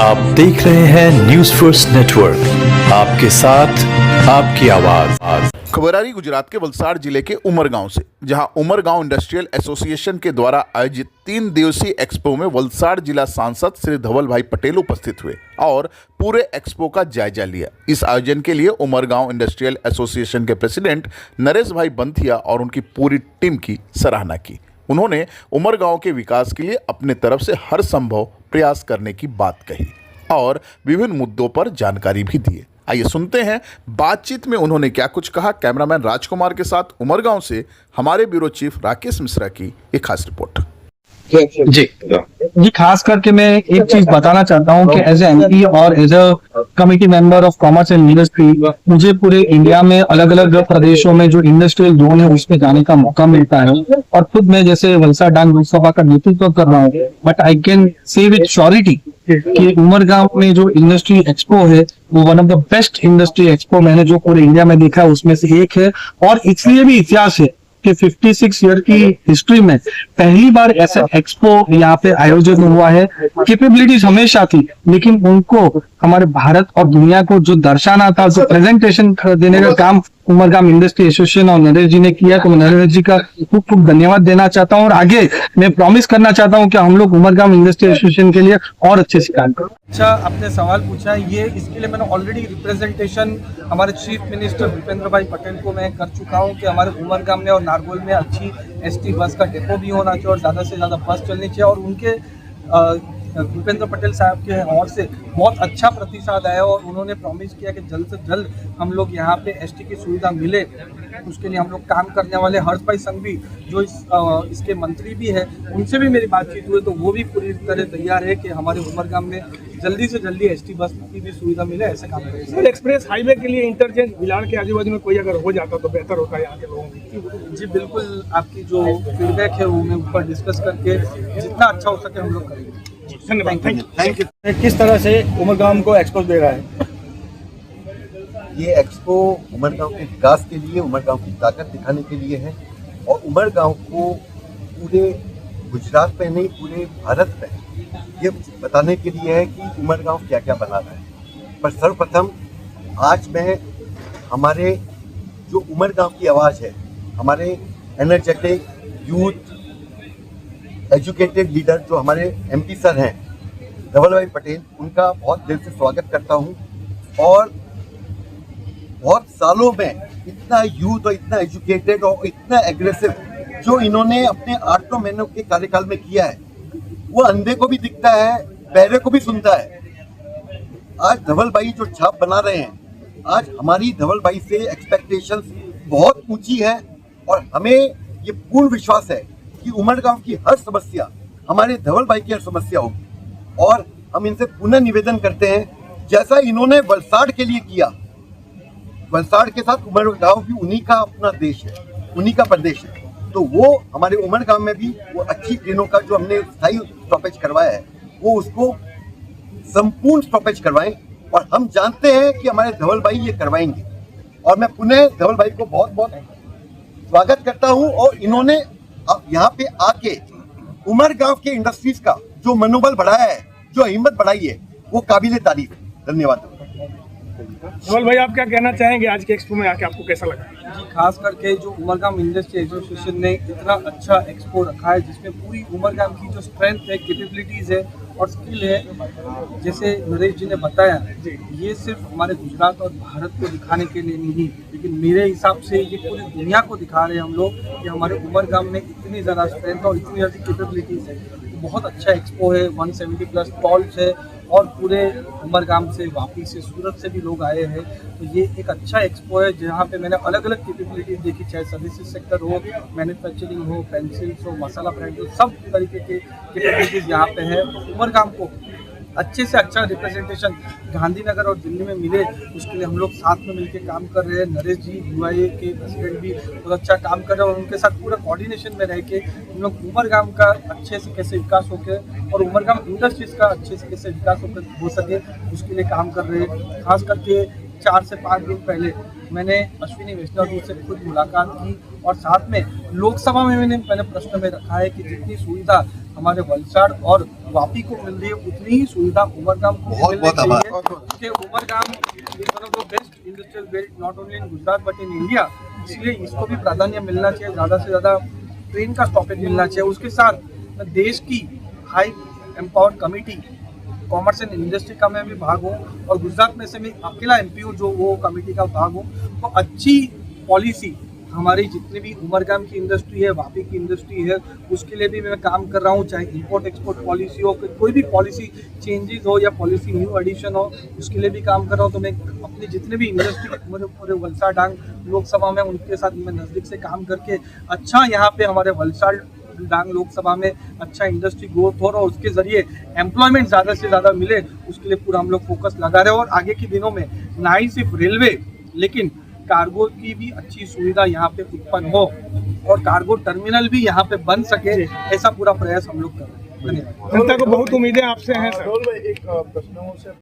आप देख रहे हैं न्यूज फर्स्ट नेटवर्क, आपके साथ आपकी आवाज। खबर आ रही गुजरात के वलसाड जिले के उमरगांव से, जहां उमरगांव इंडस्ट्रियल एसोसिएशन के द्वारा आयोजित 3 दिवसीय एक्सपो में वलसाड जिला सांसद श्री धवल भाई पटेल उपस्थित हुए और पूरे एक्सपो का जायजा लिया। इस आयोजन के लिए उमरगांव इंडस्ट्रियल एसोसिएशन के प्रेसिडेंट नरेश भाई बंथिया और उनकी पूरी टीम की सराहना की। उन्होंने उमरगांव के विकास के लिए अपने तरफ से हर संभव प्रयास करने की बात कही और विभिन्न मुद्दों पर जानकारी भी दी। आइए सुनते हैं बातचीत में उन्होंने क्या कुछ कहा। कैमरामैन राजकुमार के साथ उमरगांव से हमारे ब्यूरो चीफ राकेश मिश्रा की एक खास रिपोर्ट। जी खास करके मैं एक चीज बताना चाहता हूं कि एज ए एमपी और as a committee member of commerce and industry मुझे पूरे इंडिया में अलग अलग प्रदेशों में जो इंडस्ट्रियल जोन है उसमें जाने का मौका मिलता है और खुद मैं जैसे वलसाड डांग लोकसभा का नेतृत्व कर रहा हूँ, but I can say with surety कि उमरगांव में जो इंडस्ट्री एक्सपो है वो one of the best industry expo मैंने जो पूरे इंडिया में देखा है उसमें से एक है। और इसलिए भी इतिहास है कि 56 ईयर की हिस्ट्री में पहली बार ऐसा एक्सपो यहाँ पे आयोजन हुआ है। कैपेबिलिटीज हमेशा थी, लेकिन उनको हमारे भारत और दुनिया को जो दर्शाना था, जो प्रेजेंटेशन देने का काम उमरगांव इंडस्ट्री एसोसिएशन और नरेश जी ने किया, तो मैं नरेश जी का खूब खूब धन्यवाद देना चाहता हूँ और आगे मैं प्रॉमिस करना चाहता हूँ कि हम लोग उमरगांव इंडस्ट्री एसोसिएशन के लिए और अच्छे से काम करें। अच्छा, आपने सवाल पूछा है, ये इसके लिए मैंने ऑलरेडी रिप्रेजेंटेशन हमारे चीफ मिनिस्टर भूपेंद्र भाई पटेल को मैं कर चुका हूँ कि हमारे उमरगांव में और नारगोल में अच्छी एसटी बस का डिपो भी होना चाहिए और ज़्यादा से ज़्यादा बस चलनी चाहिए। और उनके भूपेंद्र पटेल साहब के ओर से बहुत अच्छा प्रतिसाद आया और उन्होंने प्रॉमिस किया कि जल्द से जल्द हम लोग यहाँ पे एसटी की सुविधा मिले, उसके लिए हम लोग काम करने वाले। हर्ष भाई संघवी जो इसके मंत्री भी है, उनसे भी मेरी बातचीत हुई तो वो भी पूरी तरह तैयार है कि हमारे उमरगांव में जल्दी से जल्दी एसटी बस की भी सुविधा मिले, ऐसे काम करें। सर, एक्सप्रेस हाईवे के लिए इंटरचेंज भिलाड़ के आजू बाजू में कोई अगर हो जाता तो बेहतर होता है यहाँ के लोगों की। जी बिल्कुल, आपकी जो फीडबैक है वो मैं ऊपर डिस्कस करके जितना अच्छा हो सके हम लोग करेंगे। धन्यवाद, थैंक यू। किस तरह से उमरगांव को एक्सपो दे रहा है? ये एक्सपो उमरगांव के विकास के लिए, उमरगांव की ताकत दिखाने के लिए है और उमरगांव को पूरे गुजरात में नहीं पूरे भारत में ये बताने के लिए है कि उमरगांव क्या क्या बना रहा है। पर सर्वप्रथम आज मैं हमारे जो उमरगांव की आवाज़ है, हमारे एनर्जेटिक यूथ एजुकेटेड लीडर जो हमारे एमपी सर हैं धवल भाई पटेल, उनका बहुत दिल से स्वागत करता हूं। और बहुत सालों में इतना यूथ और इतना एजुकेटेड और इतना एग्रेसिव जो इन्होंने अपने 8-9 महीनों के कार्यकाल में किया है, वो अंधे को भी दिखता है, बहरे को भी सुनता है। आज धवल भाई जो छाप बना रहे हैं, आज हमारी धवल भाई से एक्सपेक्टेशंस बहुत ऊंची है और हमें ये पूर्ण विश्वास है कि उमरगांव की हर समस्या हमारे धवल भाई की हर समस्या होगी। और हम इनसे पुनः निवेदन करते हैं, जैसा इन्होंने वलसाड के लिए किया, वलसाड के साथ उमरगांव भी उन्हीं का अपना देश है, उन्हीं का प्रदेश है, तो वो हमारे उमरगांव में भी वो अच्छी ट्रेनों का जो हमने स्थायी स्टॉपेज करवाया है वो उसको संपूर्ण स्टॉपेज करवाएं। और हम जानते हैं कि हमारे धवल भाई ये करवाएंगे और मैं पुनः धवल भाई को बहुत बहुत स्वागत करता हूं। और इन्होंने अब यहाँ पे आके उमरगांव के इंडस्ट्रीज का जो मनोबल बढ़ाया है, जो हिम्मत बढ़ाई है, वो काबिले तारीफ है। धन्यवाद। धवल भाई, आप क्या कहना चाहेंगे आज के एक्सपो में आके, आपको कैसा लगा? जी, खास करके जो उमरगांव इंडस्ट्री एसोसिएशन ने इतना अच्छा एक्सपो रखा है जिसमें पूरी उमरगांव की जो स्ट्रेंथ है, कैपेबिलिटीज़ है और स्किल है, जैसे नरेश जी ने बताया, ये सिर्फ हमारे गुजरात और भारत को दिखाने के लिए नहीं, लेकिन मेरे हिसाब से ये पूरी दुनिया को दिखा रहे हैं हम लोग कि हमारे उमरगांव में इतनी ज़्यादा स्ट्रेंथ और इतनी ज़्यादा कैपेबिलिटीज़ है। तो बहुत अच्छा एक्सपो है, 170+ स्टॉल्स है और पूरे उमरगांव से, वापी से, सूरत से भी लोग आए हैं। तो ये एक अच्छा एक्सपो है जहाँ पे मैंने अलग अलग कैपेबिलिटीज देखी, चाहे सर्विसेज सेक्टर हो, मैन्युफैक्चरिंग हो, पेंसिल्स हो, मसाला ब्रांड हो, सब तरीके के कैपेबिलिटीज यहाँ पे है। उमरगांव को अच्छे से अच्छा रिप्रेजेंटेशन गांधीनगर और दिल्ली में मिले, उसके लिए हम लोग साथ में मिलकर काम कर रहे हैं। नरेश जी UIA के प्रेसिडेंट भी बहुत अच्छा काम कर रहे हैं और उनके साथ पूरा कोऑर्डिनेशन में रह के हम लोग उमरगांव का अच्छे से कैसे विकास होके और उमरगांव इंडस्ट्रीज का अच्छे से कैसे विकास हो सके उसके लिए काम कर रहे हैं। खास करके 4 से 5 दिन पहले मैंने अश्विनी वैष्णव जी से खुद मुलाकात की और साथ में लोकसभा में मैंने प्रश्न में रखा है कि जितनी सुविधा हमारे वलसाड़ और वापी को मिल रही है उतनी ही सुविधा उमरगाम को बहुत मिलनी बहुत चाहिए, क्योंकि Umargam is one of the best industrial belt not only in Gujarat but in India, इसलिए इसको भी प्राधान्य मिलना चाहिए, ज़्यादा से ज़्यादा ट्रेन का स्टॉपेज मिलना चाहिए। उसके साथ देश की high empowered committee commerce and industry का मैं भी भाग हूँ और गुजरात में से मैं अकेला एमपी हूँ जो वो कमेटी का भाग हूँ, तो अच्छी पॉलिसी हमारी जितनी भी उमरगाम की इंडस्ट्री है, वापी की इंडस्ट्री है, उसके लिए भी मैं काम कर रहा हूँ, चाहे इंपोर्ट एक्सपोर्ट पॉलिसी हो, कोई भी पॉलिसी चेंजेस हो या पॉलिसी न्यू एडिशन हो, उसके लिए भी काम कर रहा हूँ। तो मैं अपनी जितने भी इंडस्ट्री पूरे वलसाड़ डांग लोकसभा में उनके साथ मैं नज़दीक से काम करके अच्छा यहाँ पे हमारे वलसाड़ डांग लोकसभा में अच्छा इंडस्ट्री ग्रोथ हो रहा है, उसके जरिए एम्प्लॉयमेंट ज़्यादा से ज़्यादा मिले, उसके लिए पूरा हम लोग फोकस लगा रहे हैं। और आगे के दिनों में ना ही सिर्फ रेलवे लेकिन कार्गो की भी अच्छी सुविधा यहाँ पे उत्पन्न हो और कार्गो टर्मिनल भी यहाँ पे बन सके, ऐसा पूरा प्रयास हम लोग कर रहे हैं। धन्यवाद। जनता को बहुत उम्मीदें आपसे हैं सर। राहुल भाई, एक प्रश्नों से